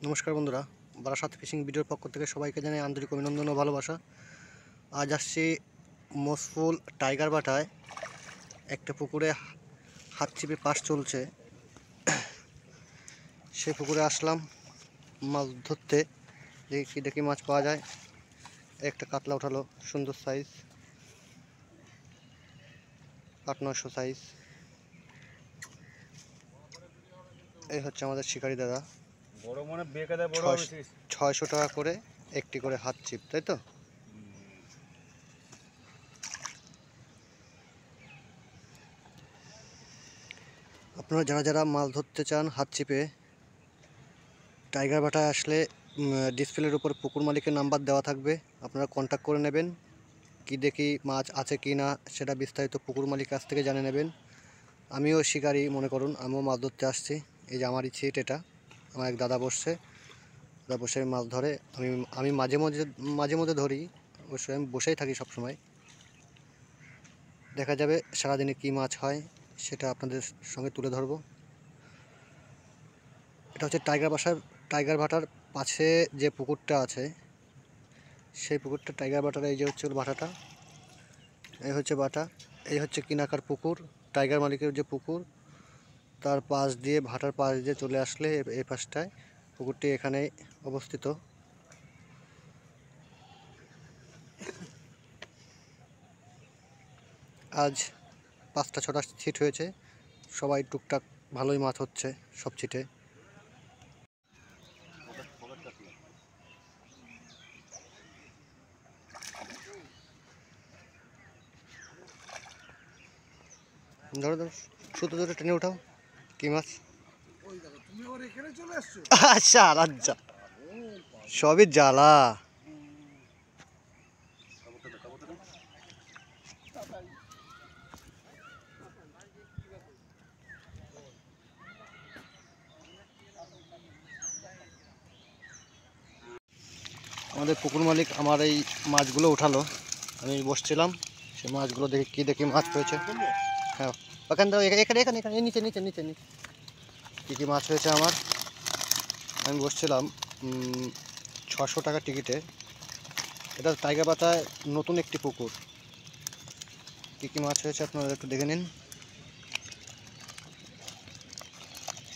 নমস্কার বন্ধুরা, বারাসাত ফিশিং ভিডিওর পক্ষ থেকে সবাইকে জানাই আন্তরিক অভিনন্দন ও ভালোবাসা। আজ আসছি মোসফুল টাইগার বাটায়। একটা পুকুরে হাত চিপে পাস চলছে, সেই পুকুরে আসলাম মাছ ধরতে। দেখি মাছ পাওয়া যায়। একটা কাতলা উঠালো, সুন্দর সাইজ, 800-900 সাইজ। এই হচ্ছে আমাদের শিকারি দাদা। 600 টাকা করে একটি করে হাত চিপ, তাই তো? আপনারা যারা যারা মাছ ধরতে চান হাত চিপে, টাইগার বাটায় আসলে ডিসপ্লের উপর পুকুর মালিকের নাম্বার দেওয়া থাকবে, আপনারা কন্ট্যাক্ট করে নেবেন। কি দেখি মাছ আছে কি না সেটা বিস্তারিত পুকুর মালিক কাছ থেকে জানে নেবেন। আমিও শিকারি মনে করুন, আমিও মাছ ধরতে আসছি। এই যে আমারই ছিট, এটা আমার এক দাদা বসে মাছ ধরে। আমি মাঝে মধ্যে ধরি, অবশ্যই আমি বসেই থাকি সব সময়। দেখা যাবে সারাদিনে কি মাছ হয় সেটা আপনাদের সঙ্গে তুলে ধরবো। এটা হচ্ছে টাইগার ভাটার পাশে যে পুকুরটা আছে, সেই পুকুরটা টাইগার বাটার। এই যে হচ্ছে বাটাটা, এই হচ্ছে বাটা, এই হচ্ছে কিনাকার পুকুর, টাইগার মালিকের যে পুকুর। তার পাশ দিয়ে, ভাটার পাশ দিয়ে চলে আসলে এই পাশটায় পুকুরটি এখানে অবস্থিত। আজ 5টা-6টা ছিট হয়েছে, সবাই টুকটাক ভালোই মাছ হচ্ছে সব ছিটে। ধরো ধরো, সুতো ধরে টেনে উঠাও। কি মাছ? আচ্ছা, আচ্ছা, সবই জ্বালা। আমাদের পুকুর মালিক আমার এই মাছগুলো উঠালো, আমি বসছিলাম। সেই মাছগুলো দেখি মাছ পেয়েছে। হ্যাঁ, ওখানে দাও, এখানে এখানে এখানে নিচে নিচে নিচে নিচে কী মাছ হয়েছে আমার। আমি বসছিলাম 600 টাকা টিকিটে। এটা টাইগার বাটায় নতুন একটি পুকুর। কী মাছ হয়েছে আপনারা একটু দেখে নিন।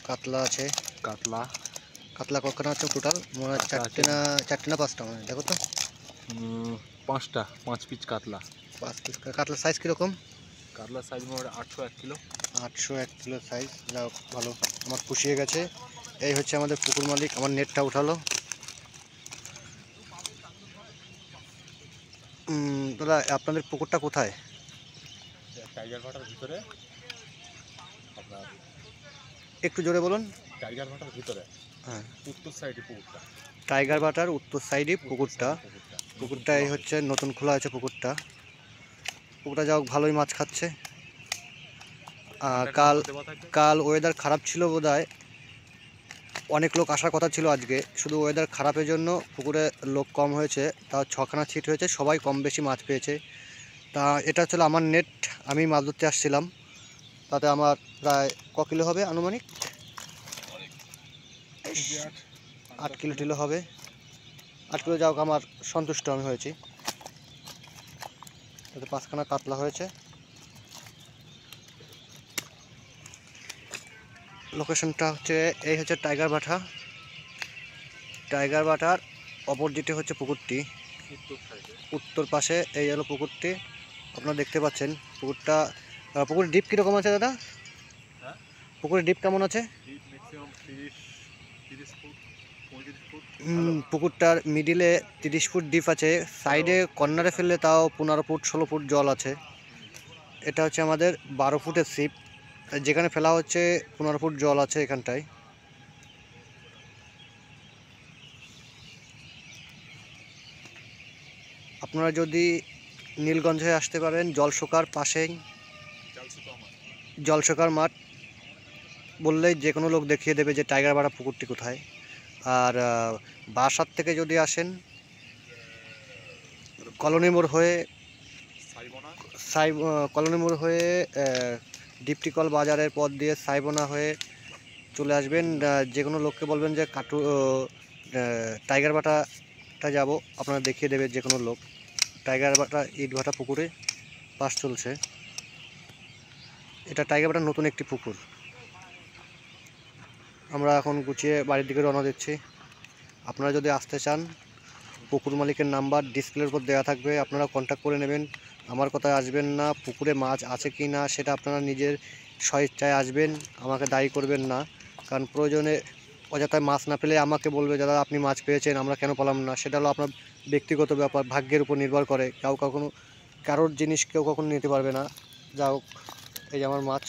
কাতলা আছে, কাতলা কখন আছে টোটাল? মনে হয় 4টে না 5টা, মনে হয়। দেখো তো, 5 পিস কাতলা। 5 পিস কাতলা। সাইজ কীরকম? কাতলার সাইজ মোট 801 কিলো। 801 kilo size. যাও, ভালো, আমার খুশি হয়ে গেছে। এই হচ্ছে আমাদের পুকুর মালিক, আমার নেটটা উঠালো। দাদা, আপনাদের পুকুরটা কোথায়? টাইগার ভাটার ভিতরে, আপনার একটু জোরে বলুন। টাইগার ভাটার ভিতরে, হ্যাঁ, উত্তর সাইডে পুকুরটা। টাইগার বাটার উত্তর সাইডে পুকুরটা। পুকুরটা এই হচ্ছে নতুন খোলা আছে পুকুরটা। যাও, ভালোই মাছ খাচ্ছে। কাল ওয়েদার খারাপ ছিল বোধহয়, অনেক লোক আসার কথা ছিল আজকে। শুধু ওয়েদার খারাপের জন্য পুকুরে লোক কম হয়েছে, তাও 6খানা ছিট হয়েছে, সবাই কম বেশি মাছ পেয়েছে। তা এটা ছিল আমার নেট, আমি মাছ ধরতে আসছিলাম। তাতে আমার প্রায় কিলো হবে আনুমানিক? 8 কিলো টিলো হবে। 8 কিলো, যাও, আমার সন্তুষ্ট আমি হয়েছি। তাতে 5খানা কাতলা হয়েছে। লোকেশনটা হচ্ছে, এই হচ্ছে টাইগার বাটা। টাইগার বাটার অপোজিটে হচ্ছে পুকুরটি, উত্তর পাশে। এই হলো পুকুরটি, আপনারা দেখতে পাচ্ছেন পুকুরটা। পুকুরের ডিপ কীরকম আছে দাদা? পুকুরের ডিপ কেমন আছে? পুকুরটার মিডিলে 30 ফুট ডিপ আছে, সাইডে কর্নারে ফেললে তাও 15 ফুট 16 ফুট জল আছে। এটা হচ্ছে আমাদের 12 ফুটের সিপ, যেখানে ফেলা হচ্ছে 15 ফুট জল আছে এখানটায়। আপনারা যদি নীলগঞ্জ হয়ে আসতে পারেন, জলশোকার পাশেই, জলশোকার মাঠ বললেই যে কোনো লোক দেখিয়ে দেবে যে টাইগার বাটা পুকুরটি কোথায়। আর বারাসাত থেকে যদি আসেন, কলোনি মোড় হয়ে কলোনি মোড় হয়ে ডিপটিকল বাজারের পথ দিয়ে সাইবোনা হয়ে চলে আসবেন। যে কোনো লোককে বলবেন যে টাইগার ভাটাটা যাব, আপনারা দেখিয়ে দেবে যে কোনো লোক। টাইগার ভাটা ইটভাটা পুকুরে পাস চলছে। এটা টাইগার ভাটার নতুন একটি পুকুর। আমরা এখন গুছিয়ে বাড়ির দিকে রওনা দিচ্ছি। আপনারা যদি আসতে চান, পুকুর মালিকের নাম্বার ডিসপ্লের উপর দেওয়া থাকবে, আপনারা কন্ট্যাক্ট করে নেবেন। আমার কথায় আসবেন না, পুকুরে মাছ আছে কি না সেটা আপনারা নিজের স্বইচ্ছায় আসবেন, আমাকে দায়ী করবেন না। কারণ প্রয়োজনে অযথায় মাছ না পেলে আমাকে বলবে, দাদা আপনি মাছ পেয়েছেন, আমরা কেন পেলাম না। সেটা হলো আপনার ব্যক্তিগত ব্যাপার, ভাগ্যের উপর নির্ভর করে। কারোর জিনিস কেউ কখনো নিতে পারবে না। যা হোক, এই যে আমার মাছ।